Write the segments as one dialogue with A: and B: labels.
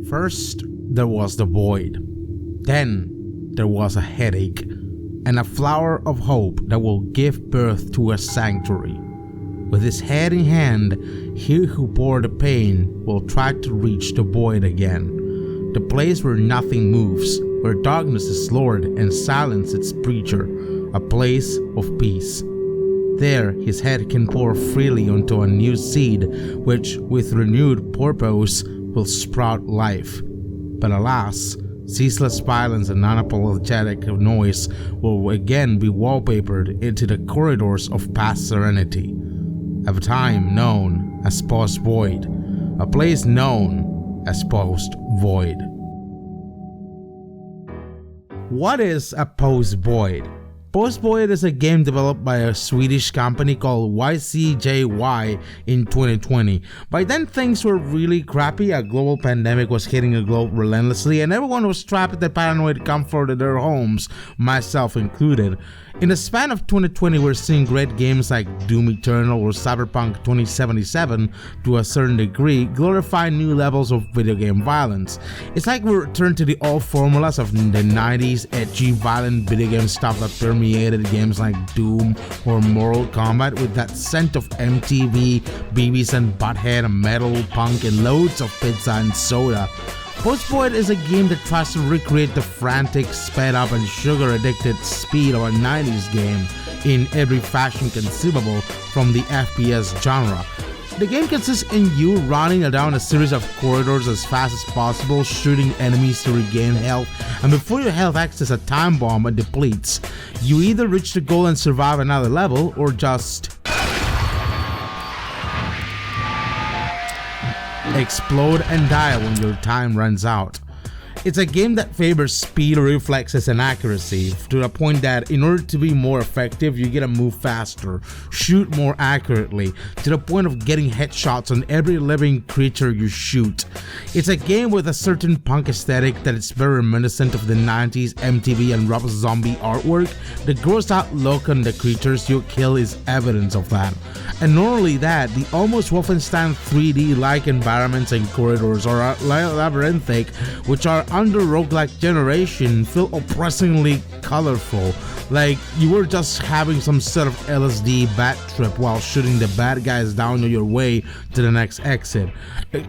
A: First, there was the void. Then, there was a headache, and a flower of hope that will give birth to a sanctuary. With his head in hand, he who bore the pain will try to reach the void again, the place where nothing moves, where darkness is lord and silence its preacher, a place of peace. There, his head can pour freely onto a new seed, which, with renewed purpose, will sprout life. But alas, ceaseless violence and unapologetic noise will again be wallpapered into the corridors of past serenity. Of a time known as post-void, a place known as post-void. What is a post-void? Post-void is a game developed by a Swedish company called JMAA in 2020. By then things were really crappy. A global pandemic was hitting the globe relentlessly and everyone was trapped in the paranoid comfort of their homes, myself included. In the span of 2020, we're seeing great games like Doom Eternal or Cyberpunk 2077 to a certain degree glorify new levels of video game violence. It's like we returned to the old formulas of the 90s edgy violent video game stuff that permeated games like Doom or Mortal Kombat with that scent of MTV, Beavis and Butthead, metal, punk, and loads of pizza and soda. Post-void is a game that tries to recreate the frantic, sped up and sugar-addicted speed of a 90s game in every fashion conceivable from the FPS genre. The game consists in you running down a series of corridors as fast as possible, shooting enemies to regain health, and before your health acts as a time bomb and depletes, you either reach the goal and survive another level, or just explode and die when your time runs out. It's a game that favors speed, reflexes, and accuracy to the point that in order to be more effective, you gotta move faster, shoot more accurately, to the point of getting headshots on every living creature you shoot. It's a game with a certain punk aesthetic that is very reminiscent of the 90s MTV and Rob Zombie artwork. The grossed out look on the creatures you kill is evidence of that. And not only that, the almost Wolfenstein 3D-like environments and corridors are labyrinthic, which are under roguelike generation feel oppressingly colorful, like you were just having some sort of LSD bat trip while shooting the bad guys down on your way to the next exit.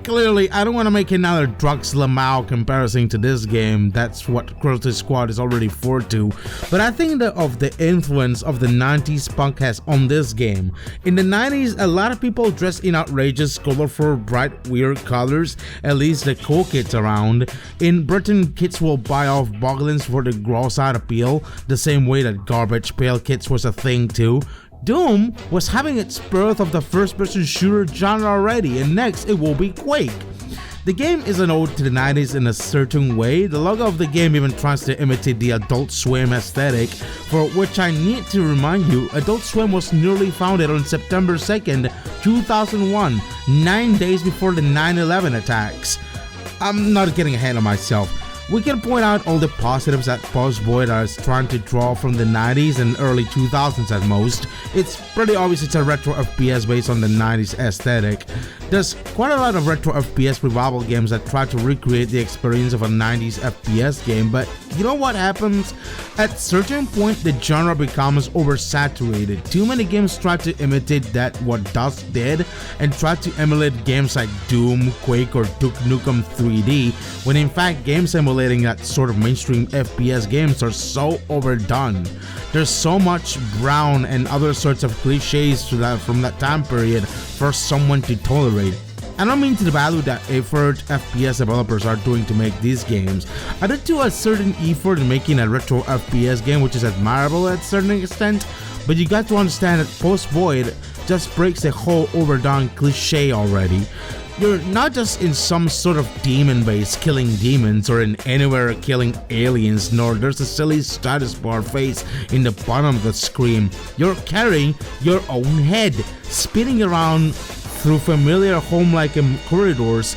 A: Clearly, I don't want to make another Drugs Lamau comparison to this game. That's what Crossfit Squad is already forward to, but I think that of the influence of the 90s punk has on this game. In the 90s, a lot of people dressed in outrageous, colorful, bright, weird colors, at least the cool kids around. In Britain, kids will buy off boglins for the gross out appeal, the same way that garbage pail kids was a thing too. Doom was having its birth of the first-person shooter genre already, and next it will be Quake. The game is an ode to the 90s in a certain way. The logo of the game even tries to imitate the Adult Swim aesthetic, for which I need to remind you, Adult Swim was newly founded on September 2nd, 2001, 9 days before the 9/11 attacks. I'm not getting ahead of myself. We can point out all the positives that post-void is trying to draw from the 90s and early 2000s at most. It's pretty obvious it's a retro FPS based on the 90s aesthetic. There's quite a lot of retro FPS revival games that try to recreate the experience of a 90s FPS game, but you know what happens? At a certain point, the genre becomes oversaturated. Too many games try to imitate that what Dust did and try to emulate games like Doom, Quake, or Duke Nukem 3D, when in fact games emulating that sort of mainstream FPS games are so overdone. There's so much brown and other sorts of cliches from that time period for someone to tolerate. I don't mean to devalue that effort FPS developers are doing to make these games. I did do a certain effort in making a retro FPS game, which is admirable at a certain extent, but you got to understand that post-void just breaks the whole overdone cliche already. You're not just in some sort of demon base killing demons or in anywhere killing aliens, nor there's a silly status bar face in the bottom of the screen. You're carrying your own head, spinning around through familiar home-like corridors,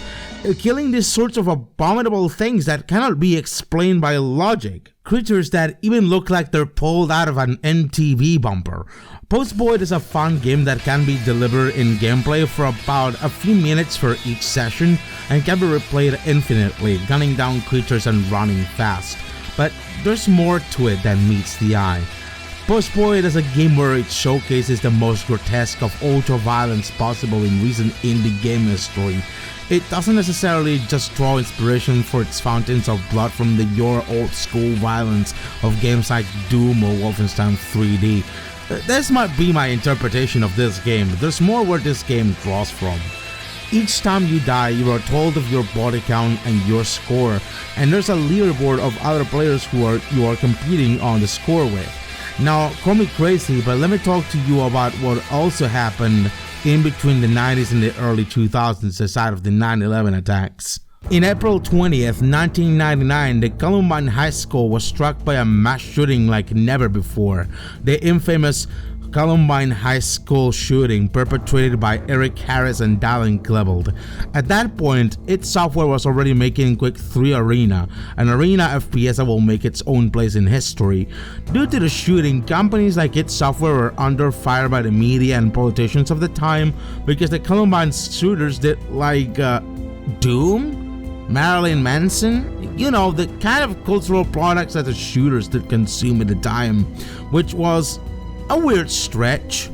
A: killing these sorts of abominable things that cannot be explained by logic. Creatures that even look like they're pulled out of an MTV bumper. Postboid is a fun game that can be delivered in gameplay for about a few minutes for each session and can be replayed infinitely, gunning down creatures and running fast. But there's more to it than meets the eye. Postboid is a game where it showcases the most grotesque of ultra-violence possible in recent indie game history. It doesn't necessarily just draw inspiration for its fountains of blood from the your old school violence of games like Doom or Wolfenstein 3D. This might be my interpretation of this game, but there's more where this game draws from. Each time you die, you are told of your body count and your score, and there's a leaderboard of other players you are competing on the score with. Now, call me crazy, but let me talk to you about what also happened in between the 90s and the early 2000s aside of the 9/11 attacks. In April 20th, 1999, the Columbine High School was struck by a mass shooting like never before. The infamous Columbine High School shooting perpetrated by Eric Harris and Dallin Klebold. At that point, id Software was already making Quake 3 Arena, an arena FPS that will make its own place in history. Due to the shooting, companies like id Software were under fire by the media and politicians of the time because the Columbine shooters did like Doom, Marilyn Manson, you know, the kind of cultural products that the shooters did consume at the time, which was a weird stretch,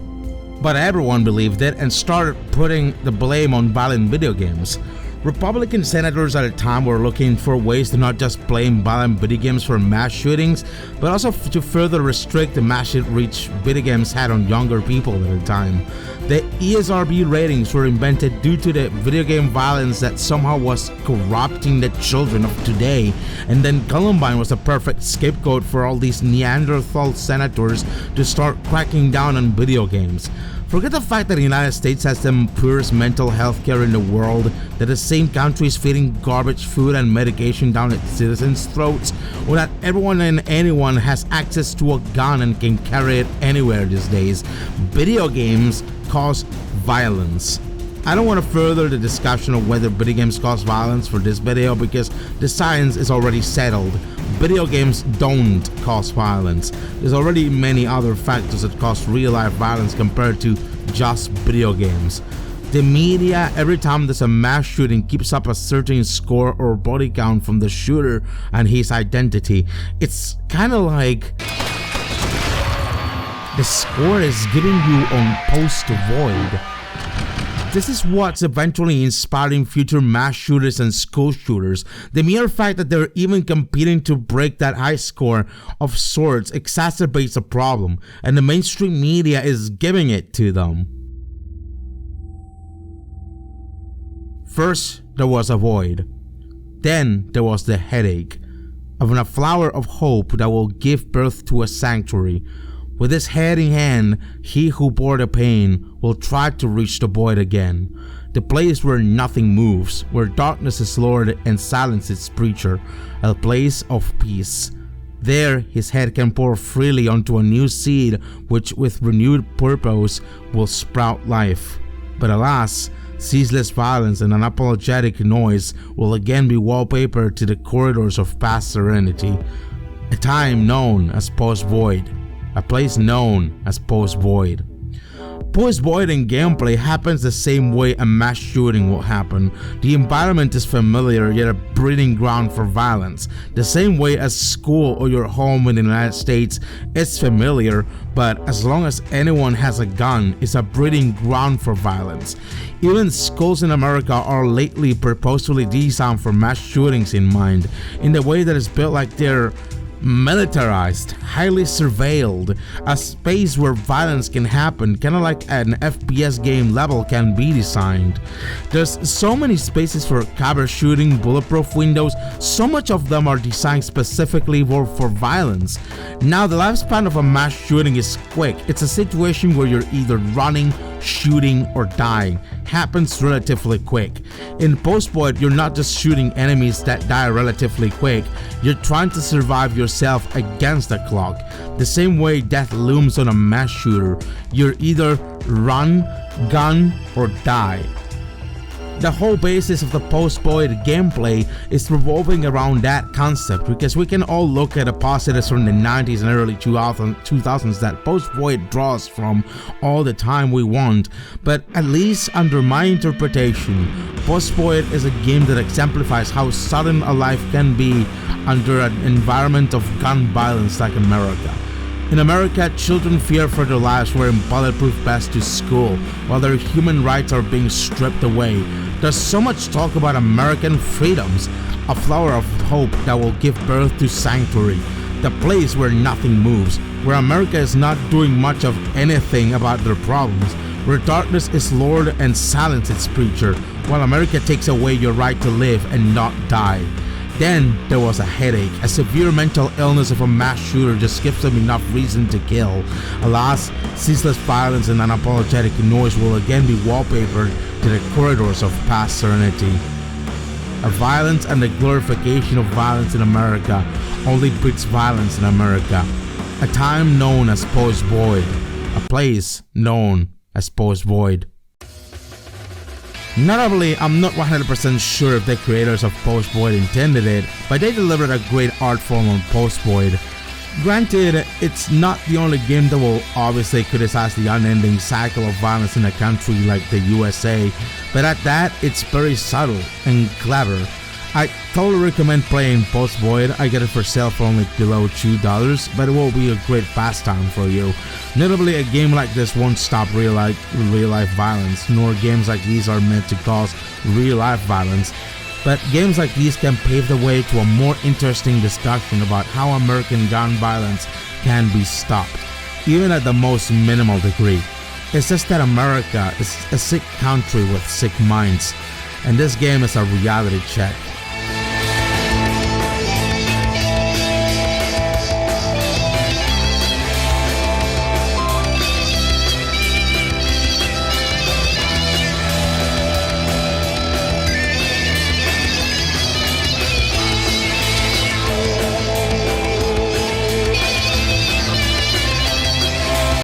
A: but everyone believed it and started putting the blame on violent video games. Republican senators at the time were looking for ways to not just blame violent video games for mass shootings, but also to further restrict the massive reach video games had on younger people at the time. The ESRB ratings were invented due to the video game violence that somehow was corrupting the children of today, and then Columbine was a perfect scapegoat for all these Neanderthal senators to start cracking down on video games. Forget the fact that the United States has the poorest mental health care in the world, that the same country is feeding garbage food and medication down its citizens' throats, or that everyone and anyone has access to a gun and can carry it anywhere these days. Video games cause violence. I don't want to further the discussion of whether video games cause violence for this video because the science is already settled. Video games don't cause violence. There's already many other factors that cause real-life violence compared to just video games. The media, every time there's a mass shooting, keeps up a certain score or body count from the shooter and his identity. It's kind of like the score is giving you on post void. This is what's eventually inspiring future mass shooters and school shooters. The mere fact that they're even competing to break that high score of sorts exacerbates the problem, and the mainstream media is giving it to them. First, there was a void. Then there was the headache of a flower of hope that will give birth to a sanctuary. With his head in hand, he who bore the pain will try to reach the void again, the place where nothing moves, where darkness is lord and silence its preacher, a place of peace. There his head can pour freely onto a new seed which with renewed purpose will sprout life. But alas, ceaseless violence and unapologetic noise will again be wallpaper to the corridors of past serenity, a time known as post-void. A place known as post-void. Post-void in gameplay happens the same way a mass shooting will happen. The environment is familiar yet a breeding ground for violence. The same way as school or your home in the United States is familiar, but as long as anyone has a gun, it's a breeding ground for violence. Even schools in America are lately purposefully designed for mass shootings in mind, in the way that it's built like they're militarized, highly surveilled, a space where violence can happen, kind of like an FPS game level can be designed. There's so many spaces for cover shooting, bulletproof windows, so much of them are designed specifically for violence. Now the lifespan of a mass shooting is quick. It's a situation where you're either running, shooting, or dying. Happens relatively quick. In post-void, you're not just shooting enemies that die relatively quick, you're trying to survive yourself against the clock. The same way death looms on a mass shooter, you're either run, gun, or die. The whole basis of the post-void gameplay is revolving around that concept, because we can all look at the positives from the 90s and early 2000s that post-void draws from all the time we want, but at least under my interpretation, post-void is a game that exemplifies how sudden a life can be under an environment of gun violence like America. In America, children fear for their lives wearing bulletproof vests to school, while their human rights are being stripped away. There's so much talk about American freedoms, a flower of hope that will give birth to sanctuary, the place where nothing moves, where America is not doing much of anything about their problems, where darkness is Lord and silence its preacher, while America takes away your right to live and not die. Then there was a headache. A severe mental illness of a mass shooter just gives them enough reason to kill. Alas, ceaseless violence and unapologetic noise will again be wallpapered to the corridors of past serenity. A violence and the glorification of violence in America only breeds violence in America. A time known as post-void. A place known as post-void. Notably, I'm not 100% sure if the creators of Post-Void intended it, but they delivered a great art form on Post-Void. Granted, it's not the only game that will obviously criticize the unending cycle of violence in a country like the USA, but at that, it's very subtle and clever. I totally recommend playing Post-Void. I get it for sale for only below $2, but it will be a great pastime for you. Notably, a game like this won't stop real life violence, nor games like these are meant to cause real life violence. But games like these can pave the way to a more interesting discussion about how American gun violence can be stopped, even at the most minimal degree. It's just that America is a sick country with sick minds, and this game is a reality check.